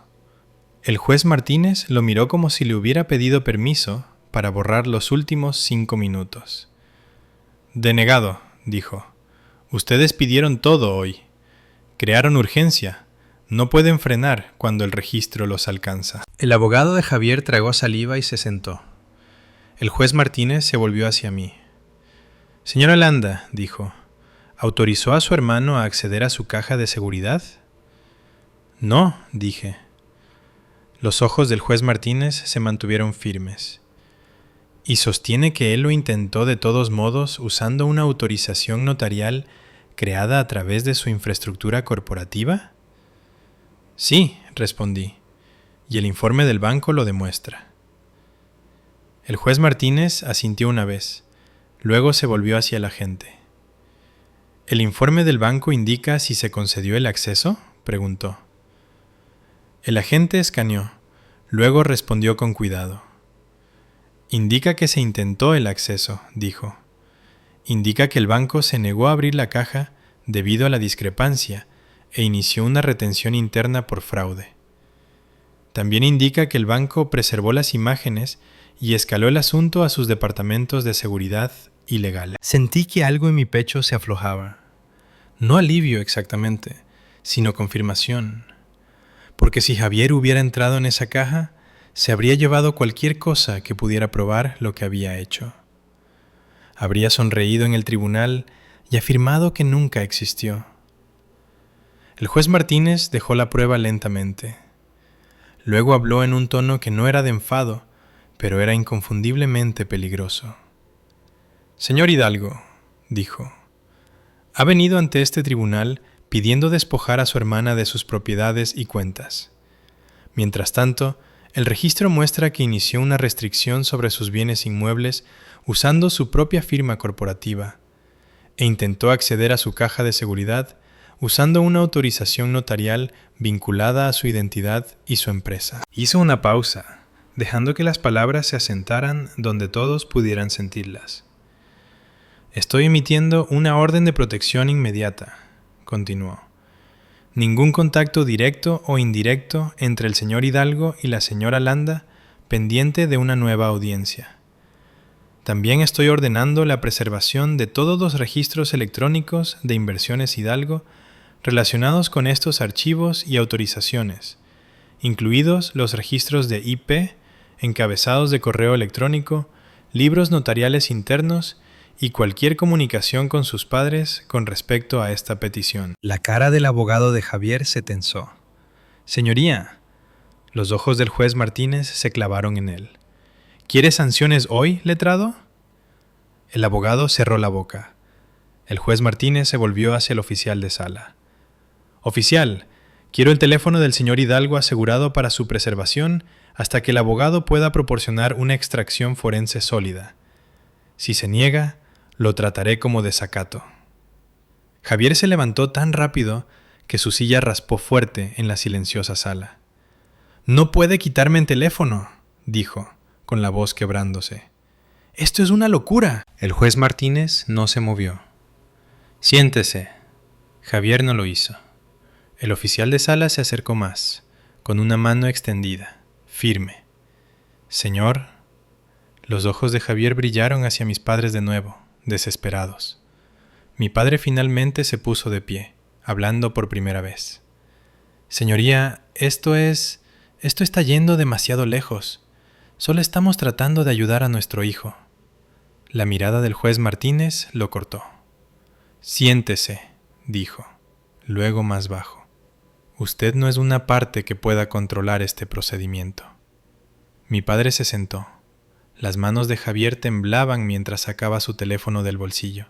El juez Martínez lo miró como si le hubiera pedido permiso para borrar los últimos 5 minutos. Denegado, dijo. Ustedes pidieron todo hoy. Crearon urgencia. No pueden frenar cuando el registro los alcanza. El abogado de Javier tragó saliva y se sentó. El juez Martínez se volvió hacia mí. Señora Landa, dijo, ¿autorizó a su hermano a acceder a su caja de seguridad? No, dije. Los ojos del juez Martínez se mantuvieron firmes. ¿Y sostiene que él lo intentó de todos modos usando una autorización notarial creada a través de su infraestructura corporativa? Sí, respondí, y el informe del banco lo demuestra. El juez Martínez asintió una vez, luego se volvió hacia el agente. ¿El informe del banco indica si se concedió el acceso?, preguntó. El agente escaneó, luego respondió con cuidado. Indica que se intentó el acceso, dijo. Indica que el banco se negó a abrir la caja debido a la discrepancia e inició una retención interna por fraude. También indica que el banco preservó las imágenes y escaló el asunto a sus departamentos de seguridad y legales. Sentí que algo en mi pecho se aflojaba. No alivio exactamente, sino confirmación. Porque si Javier hubiera entrado en esa caja, se habría llevado cualquier cosa que pudiera probar lo que había hecho. Habría sonreído en el tribunal y afirmado que nunca existió. El juez Martínez dejó la prueba lentamente. Luego habló en un tono que no era de enfado, pero era inconfundiblemente peligroso. Señor Hidalgo, dijo, ha venido ante este tribunal pidiendo despojar a su hermana de sus propiedades y cuentas. Mientras tanto, el registro muestra que inició una restricción sobre sus bienes inmuebles usando su propia firma corporativa e intentó acceder a su caja de seguridad usando una autorización notarial vinculada a su identidad y su empresa. Hizo una pausa, dejando que las palabras se asentaran donde todos pudieran sentirlas. Estoy emitiendo una orden de protección inmediata, continuó. Ningún contacto directo o indirecto entre el señor Hidalgo y la señora Landa pendiente de una nueva audiencia. También estoy ordenando la preservación de todos los registros electrónicos de Inversiones Hidalgo relacionados con estos archivos y autorizaciones, incluidos los registros de IP, encabezados de correo electrónico, libros notariales internos y cualquier comunicación con sus padres con respecto a esta petición. La cara del abogado de Javier se tensó. Señoría, los ojos del juez Martínez se clavaron en él. ¿Quiere sanciones hoy, letrado? El abogado cerró la boca. El juez Martínez se volvió hacia el oficial de sala. Oficial, quiero el teléfono del señor Hidalgo asegurado para su preservación hasta que el abogado pueda proporcionar una extracción forense sólida. Si se niega, lo trataré como desacato. Javier se levantó tan rápido que su silla raspó fuerte en la silenciosa sala. «No puede quitarme el teléfono», dijo, con la voz quebrándose. «Esto es una locura». El juez Martínez no se movió. «Siéntese». Javier no lo hizo. El oficial de sala se acercó más, con una mano extendida, firme. «Señor». Los ojos de Javier brillaron hacia mis padres de nuevo, desesperados. Mi padre finalmente se puso de pie, hablando por primera vez. «Señoría, esto está yendo demasiado lejos. Solo estamos tratando de ayudar a nuestro hijo». La mirada del juez Martínez lo cortó. «Siéntese», dijo, luego más bajo. «Usted no es una parte que pueda controlar este procedimiento». Mi padre se sentó. Las manos de Javier temblaban mientras sacaba su teléfono del bolsillo.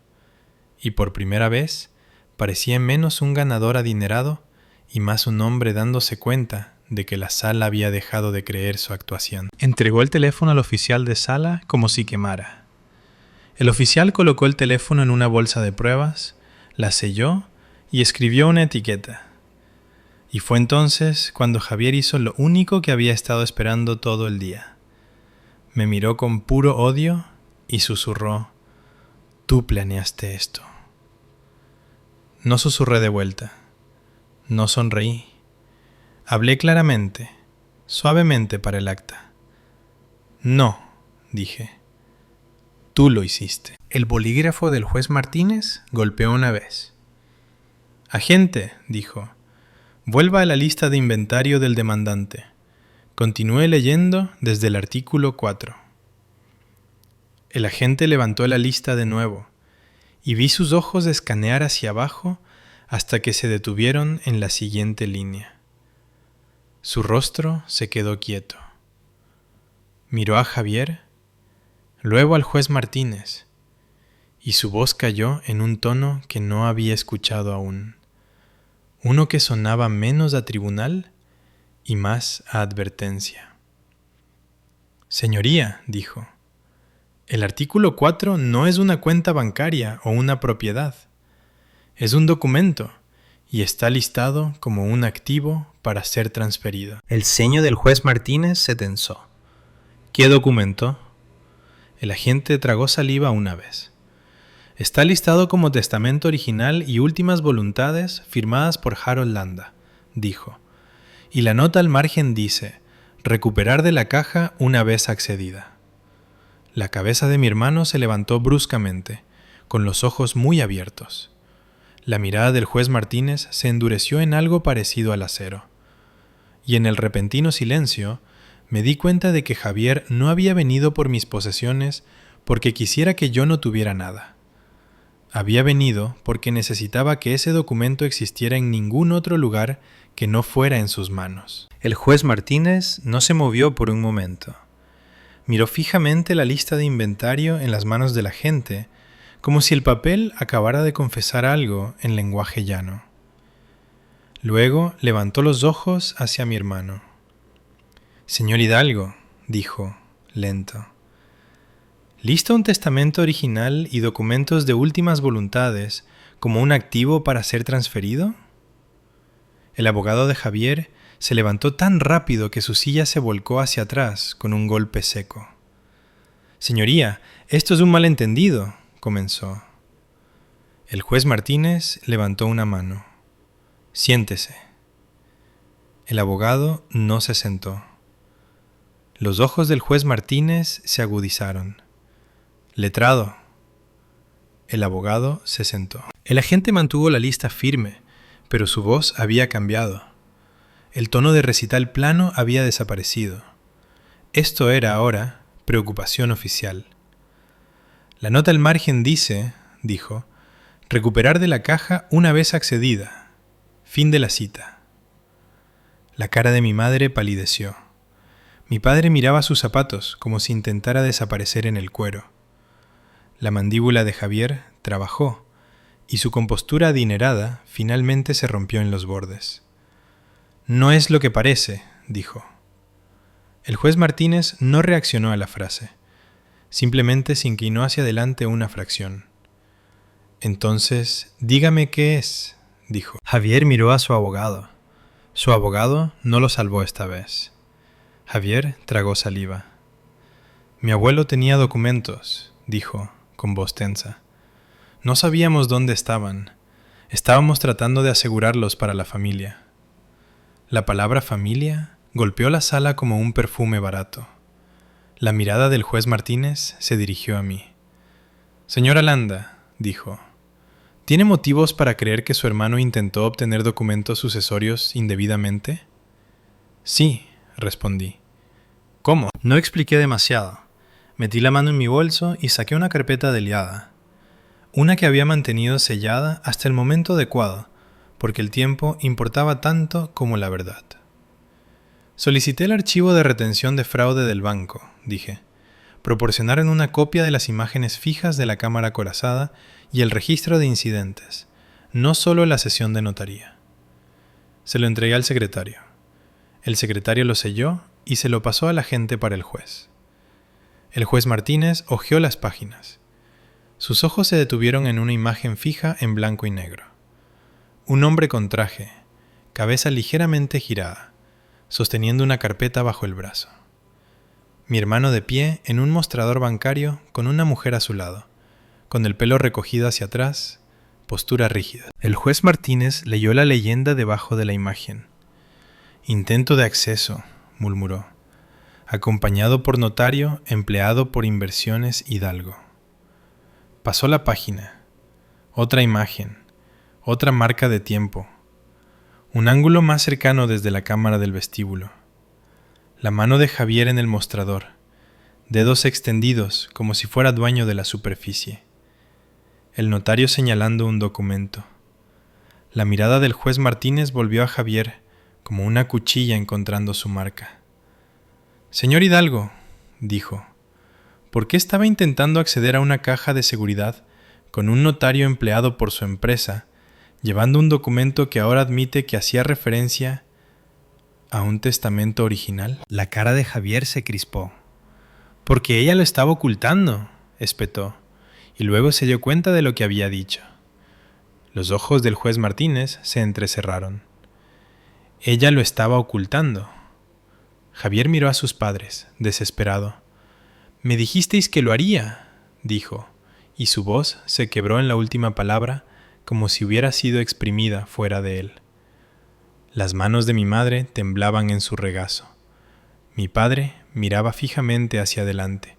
Y por primera vez parecía menos un ganador adinerado y más un hombre dándose cuenta de que la sala había dejado de creer su actuación. Entregó el teléfono al oficial de sala como si quemara. El oficial colocó el teléfono en una bolsa de pruebas, la selló y escribió una etiqueta. Y fue entonces cuando Javier hizo lo único que había estado esperando todo el día. Me miró con puro odio y susurró: «Tú planeaste esto». No susurré de vuelta. No sonreí. Hablé claramente, suavemente para el acta. «No», dije. «Tú lo hiciste». El bolígrafo del juez Martínez golpeó una vez. «Agente», dijo, «vuelva a la lista de inventario del demandante. Continúe leyendo desde el artículo 4». El agente levantó la lista de nuevo y vi sus ojos escanear hacia abajo hasta que se detuvieron en la siguiente línea. Su rostro se quedó quieto. Miró a Javier, luego al juez Martínez, y su voz cayó en un tono que no había escuchado aún, uno que sonaba menos a tribunal y más a advertencia. «Señoría», dijo, «el artículo 4 no es una cuenta bancaria o una propiedad. Es un documento y está listado como un activo para ser transferido». El ceño del juez Martínez se tensó. «¿Qué documento?» El agente tragó saliva una vez. «Está listado como testamento original y últimas voluntades firmadas por Harold Landa», dijo. «Y la nota al margen dice: recuperar de la caja una vez accedida». La cabeza de mi hermano se levantó bruscamente, con los ojos muy abiertos. La mirada del juez Martínez se endureció en algo parecido al acero. Y en el repentino silencio, me di cuenta de que Javier no había venido por mis posesiones porque quisiera que yo no tuviera nada. Había venido porque necesitaba que ese documento existiera en ningún otro lugar que no fuera en sus manos. El juez Martínez no se movió por un momento. Miró fijamente la lista de inventario en las manos del agente, como si el papel acabara de confesar algo en lenguaje llano. Luego levantó los ojos hacia mi hermano. «Señor Hidalgo», dijo, lento, ¿lista un testamento original y documentos de últimas voluntades como un activo para ser transferido? El abogado de Javier se levantó tan rápido que su silla se volcó hacia atrás con un golpe seco. «Señoría, esto es un malentendido», comenzó. El juez Martínez levantó una mano. «Siéntese». El abogado no se sentó. Los ojos del juez Martínez se agudizaron. «Letrado». El abogado se sentó. El agente mantuvo la lista firme, pero su voz había cambiado. El tono de recital plano había desaparecido. Esto era ahora preocupación oficial. «La nota al margen dice», dijo, «recuperar de la caja una vez accedida. Fin de la cita». La cara de mi madre palideció. Mi padre miraba sus zapatos como si intentara desaparecer en el cuero. La mandíbula de Javier trabajó y su compostura adinerada finalmente se rompió en los bordes. «No es lo que parece», dijo. El juez Martínez no reaccionó a la frase. Simplemente se inclinó hacia adelante una fracción. Entonces, dígame qué es, dijo. Javier miró a su abogado. Su abogado no lo salvó esta vez. Javier tragó saliva. Mi abuelo tenía documentos, dijo, con voz tensa. No sabíamos dónde estaban. Estábamos tratando de asegurarlos para la familia. La palabra familia golpeó la sala como un perfume barato. La mirada del juez Martínez se dirigió a mí. Señora Landa, dijo, ¿tiene motivos para creer que su hermano intentó obtener documentos sucesorios indebidamente? Sí, respondí. ¿Cómo? No expliqué demasiado. Metí la mano en mi bolso y saqué una carpeta deliada. Una que había mantenido sellada hasta el momento adecuado, porque el tiempo importaba tanto como la verdad. Solicité el archivo de retención de fraude del banco, dije. Proporcionaron una copia de las imágenes fijas de la cámara acorazada y el registro de incidentes, no solo la sesión de notaría. Se lo entregué al secretario. El secretario lo selló y se lo pasó al agente para el juez. El juez Martínez hojeó las páginas. Sus ojos se detuvieron en una imagen fija en blanco y negro. Un hombre con traje, cabeza ligeramente girada, sosteniendo una carpeta bajo el brazo. Mi hermano de pie en un mostrador bancario con una mujer a su lado, con el pelo recogido hacia atrás, postura rígida. El juez Martínez leyó la leyenda debajo de la imagen. Intento de acceso, murmuró, acompañado por notario empleado por Inversiones Hidalgo. Pasó la página. Otra imagen. Otra marca de tiempo. Un ángulo más cercano desde la cámara del vestíbulo. La mano de Javier en el mostrador. Dedos extendidos como si fuera dueño de la superficie. El notario señalando un documento. La mirada del juez Martínez volvió a Javier como una cuchilla encontrando su marca. Señor Hidalgo, dijo, ¿por qué estaba intentando acceder a una caja de seguridad con un notario empleado por su empresa, llevando un documento que ahora admite que hacía referencia a un testamento original? La cara de Javier se crispó. Porque ella lo estaba ocultando, espetó, y luego se dio cuenta de lo que había dicho. Los ojos del juez Martínez se entrecerraron. Ella lo estaba ocultando. Javier miró a sus padres, desesperado. Me dijisteis que lo haría, dijo, y su voz se quebró en la última palabra como si hubiera sido exprimida fuera de él. Las manos de mi madre temblaban en su regazo. Mi padre miraba fijamente hacia adelante,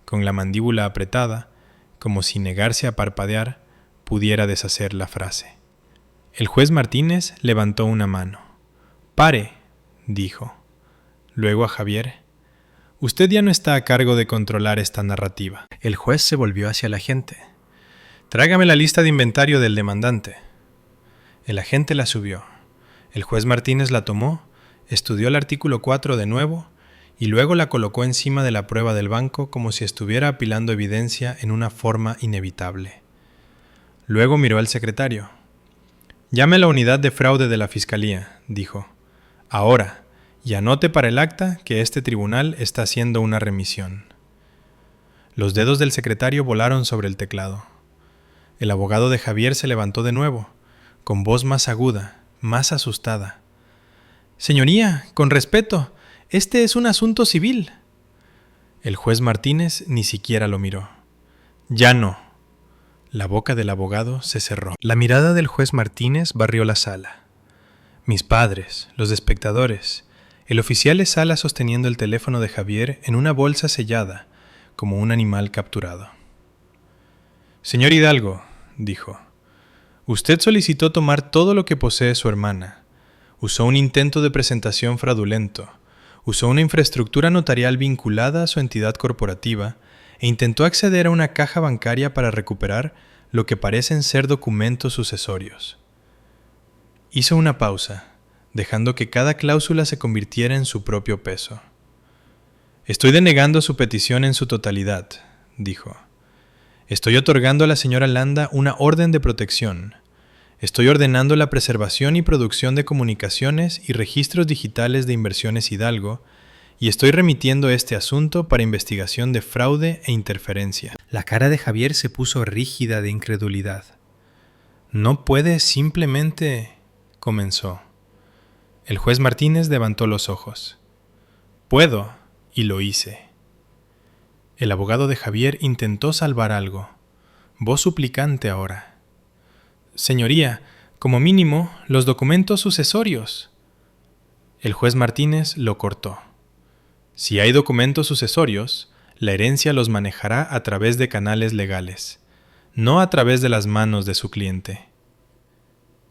con la mandíbula apretada, como si negarse a parpadear pudiera deshacer la frase. El juez Martínez levantó una mano. «Pare», dijo. Luego a Javier. «Usted ya no está a cargo de controlar esta narrativa». El juez se volvió hacia el agente. «Tráigame la lista de inventario del demandante». El agente la subió. El juez Martínez la tomó, estudió el artículo 4 de nuevo y luego la colocó encima de la prueba del banco como si estuviera apilando evidencia en una forma inevitable. Luego miró al secretario. «Llame a la unidad de fraude de la Fiscalía», dijo. «Ahora, y anote para el acta que este tribunal está haciendo una remisión». Los dedos del secretario volaron sobre el teclado. El abogado de Javier se levantó de nuevo, con voz más aguda, más asustada. «Señoría, con respeto, este es un asunto civil». El juez Martínez ni siquiera lo miró. «Ya no». La boca del abogado se cerró. La mirada del juez Martínez barrió la sala. Mis padres, los espectadores, el oficial de sala sosteniendo el teléfono de Javier en una bolsa sellada, como un animal capturado. «Señor Hidalgo», dijo, «usted solicitó tomar todo lo que posee su hermana. Usó un intento de presentación fraudulento. Usó una infraestructura notarial vinculada a su entidad corporativa e intentó acceder a una caja bancaria para recuperar lo que parecen ser documentos sucesorios». Hizo una pausa, dejando que cada cláusula se convirtiera en su propio peso. «Estoy denegando su petición en su totalidad», dijo. «Estoy otorgando a la señora Landa una orden de protección. Estoy ordenando la preservación y producción de comunicaciones y registros digitales de Inversiones Hidalgo y estoy remitiendo este asunto para investigación de fraude e interferencia. La cara de Javier se puso rígida de incredulidad. No puede simplemente... comenzó. El juez Martínez levantó los ojos. Puedo, y lo hice. El abogado de Javier intentó salvar algo. Voz suplicante ahora. Señoría, como mínimo, los documentos sucesorios. El juez Martínez lo cortó. Si hay documentos sucesorios, la herencia los manejará a través de canales legales, no a través de las manos de su cliente.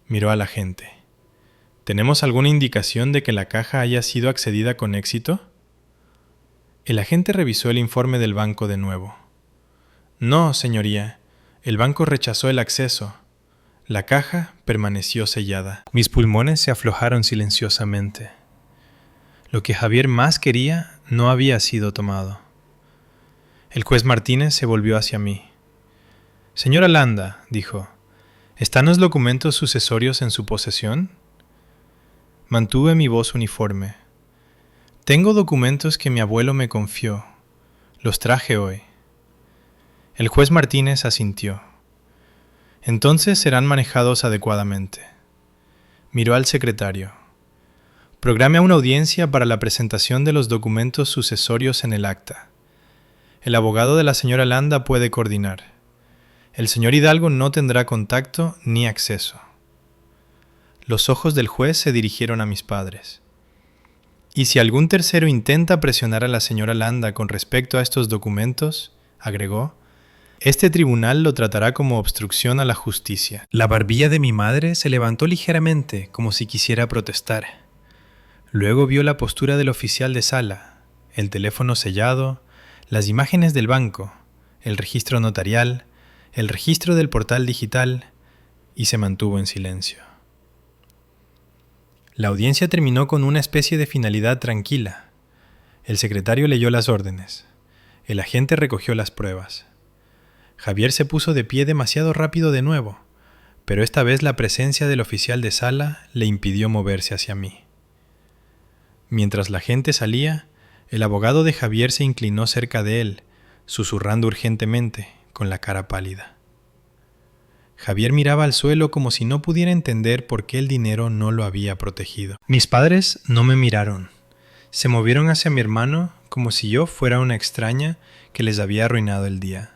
Miró a la gente. ¿Tenemos alguna indicación de que la caja haya sido accedida con éxito? El agente revisó el informe del banco de nuevo. No, señoría. El banco rechazó el acceso. La caja permaneció sellada. Mis pulmones se aflojaron silenciosamente. Lo que Javier más quería no había sido tomado. El juez Martínez se volvió hacia mí. Señora Landa, dijo, ¿están los documentos sucesorios en su posesión? Mantuve mi voz uniforme. Tengo documentos que mi abuelo me confió. Los traje hoy. El juez Martínez asintió. Entonces serán manejados adecuadamente. Miró al secretario. Programe una audiencia para la presentación de los documentos sucesorios en el acta. El abogado de la señora Landa puede coordinar. El señor Hidalgo no tendrá contacto ni acceso. Los ojos del juez se dirigieron a mis padres. Y si algún tercero intenta presionar a la señora Landa con respecto a estos documentos, agregó, este tribunal lo tratará como obstrucción a la justicia. La barbilla de mi madre se levantó ligeramente, como si quisiera protestar. Luego vio la postura del oficial de sala, el teléfono sellado, las imágenes del banco, el registro notarial, el registro del portal digital, y se mantuvo en silencio. La audiencia terminó con una especie de finalidad tranquila. El secretario leyó las órdenes. El agente recogió las pruebas. Javier se puso de pie demasiado rápido de nuevo, pero esta vez la presencia del oficial de sala le impidió moverse hacia mí. Mientras la gente salía, el abogado de Javier se inclinó cerca de él, susurrando urgentemente, con la cara pálida. Javier miraba al suelo como si no pudiera entender por qué el dinero no lo había protegido. Mis padres no me miraron. Se movieron hacia mi hermano como si yo fuera una extraña que les había arruinado el día.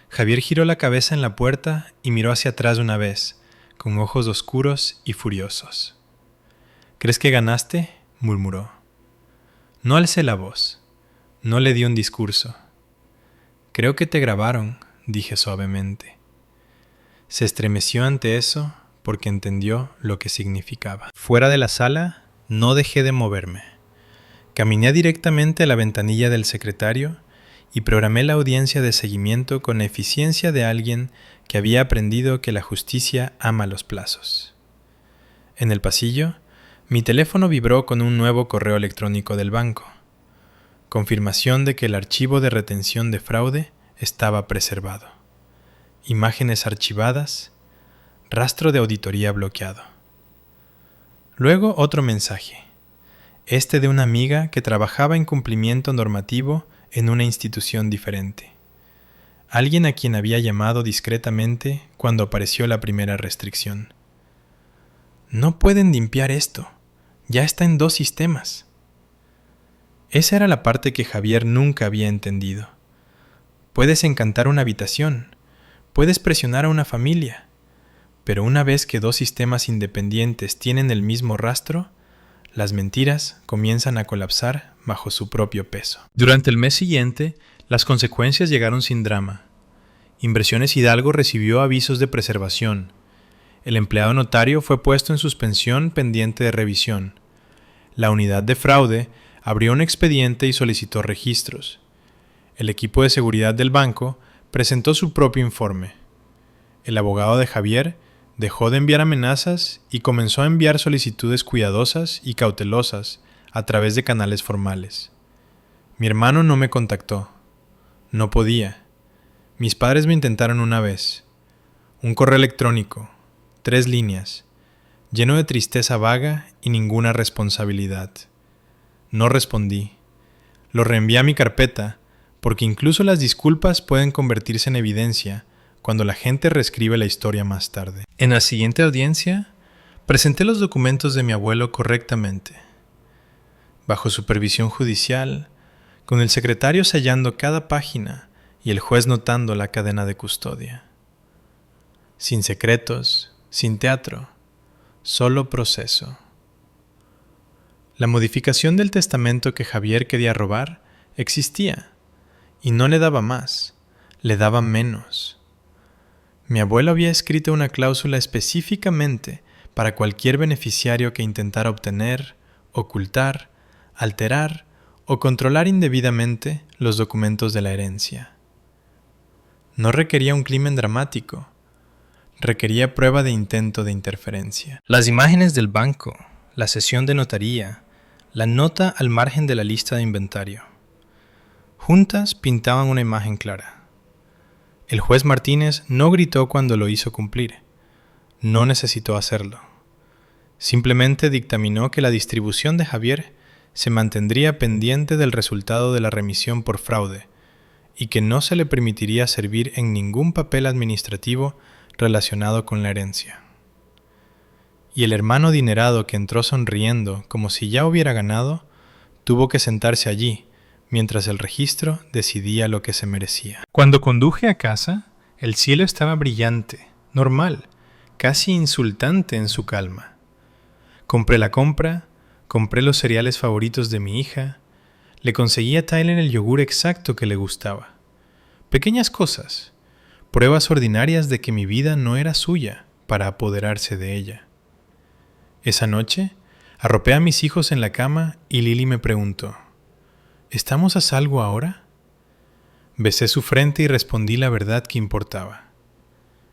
Javier giró la cabeza en la puerta y miró hacia atrás una vez, con ojos oscuros y furiosos. ¿Crees que ganaste?, murmuró. No alcé la voz. No le di un discurso. Creo que te grabaron, dije suavemente. Se estremeció ante eso porque entendió lo que significaba. Fuera de la sala, no dejé de moverme. Caminé directamente a la ventanilla del secretario y programé la audiencia de seguimiento con la eficiencia de alguien que había aprendido que la justicia ama los plazos. En el pasillo, mi teléfono vibró con un nuevo correo electrónico del banco. Confirmación de que el archivo de retención de fraude estaba preservado. Imágenes archivadas, rastro de auditoría bloqueado. Luego otro mensaje, este de una amiga que trabajaba en cumplimiento normativo en una institución diferente. Alguien a quien había llamado discretamente cuando apareció la primera restricción. No pueden limpiar esto, ya está en 2 sistemas. Esa era la parte que Javier nunca había entendido. Puedes encantar una habitación, puedes presionar a una familia, pero una vez que 2 sistemas independientes tienen el mismo rastro, las mentiras comienzan a colapsar bajo su propio peso. Durante el mes siguiente, las consecuencias llegaron sin drama. Inversiones Hidalgo recibió avisos de preservación. El empleado notario fue puesto en suspensión pendiente de revisión. La unidad de fraude abrió un expediente y solicitó registros. El equipo de seguridad del banco presentó su propio informe. El abogado de Javier dejó de enviar amenazas y comenzó a enviar solicitudes cuidadosas y cautelosas a través de canales formales. Mi hermano no me contactó. No podía. Mis padres me intentaron una vez. Un correo electrónico, 3 líneas, lleno de tristeza vaga y ninguna responsabilidad. No respondí. Lo reenvié a mi carpeta, porque incluso las disculpas pueden convertirse en evidencia cuando la gente reescribe la historia más tarde. En la siguiente audiencia, presenté los documentos de mi abuelo correctamente, bajo supervisión judicial, con el secretario sellando cada página y el juez notando la cadena de custodia. Sin secretos, sin teatro, solo proceso. La modificación del testamento que Javier quería robar existía, y no le daba más, le daba menos. Mi abuelo había escrito una cláusula específicamente para cualquier beneficiario que intentara obtener, ocultar, alterar o controlar indebidamente los documentos de la herencia. No requería un crimen dramático, requería prueba de intento de interferencia. Las imágenes del banco, la sesión de notaría, la nota al margen de la lista de inventario. Juntas pintaban una imagen clara. El juez Martínez no gritó cuando lo hizo cumplir. No necesitó hacerlo. Simplemente dictaminó que la distribución de Javier se mantendría pendiente del resultado de la remisión por fraude y que no se le permitiría servir en ningún papel administrativo relacionado con la herencia. Y el hermano adinerado que entró sonriendo como si ya hubiera ganado, tuvo que sentarse allí, mientras el registro decidía lo que se merecía. Cuando conduje a casa, el cielo estaba brillante, normal, casi insultante en su calma. Compré la compra, compré los cereales favoritos de mi hija, le conseguí a Tyler el yogur exacto que le gustaba. Pequeñas cosas, pruebas ordinarias de que mi vida no era suya para apoderarse de ella. Esa noche, arropé a mis hijos en la cama y Lily me preguntó, ¿estamos a salvo ahora? Besé su frente y respondí la verdad que importaba.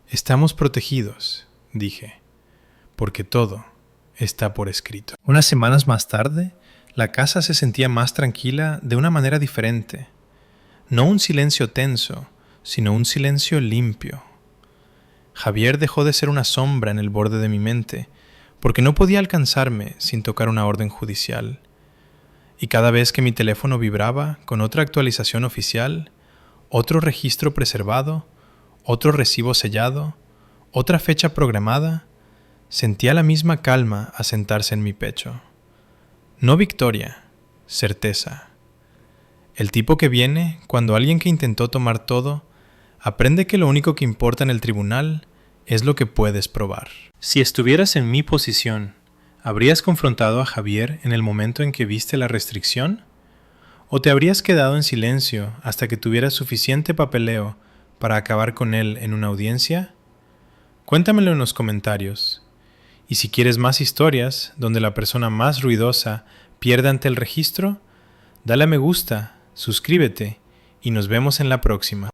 Estamos protegidos, dije, porque todo está por escrito. Unas semanas más tarde, la casa se sentía más tranquila de una manera diferente. No un silencio tenso, sino un silencio limpio. Javier dejó de ser una sombra en el borde de mi mente, porque no podía alcanzarme sin tocar una orden judicial. Y cada vez que mi teléfono vibraba con otra actualización oficial, otro registro preservado, otro recibo sellado, otra fecha programada, sentía la misma calma asentarse en mi pecho. No victoria, certeza. El tipo que viene cuando alguien que intentó tomar todo aprende que lo único que importa en el tribunal es lo que puedes probar. Si estuvieras en mi posición, ¿habrías confrontado a Javier en el momento en que viste la restricción? ¿O te habrías quedado en silencio hasta que tuvieras suficiente papeleo para acabar con él en una audiencia? Cuéntamelo en los comentarios. Y si quieres más historias donde la persona más ruidosa pierde ante el registro, dale a me gusta, suscríbete y nos vemos en la próxima.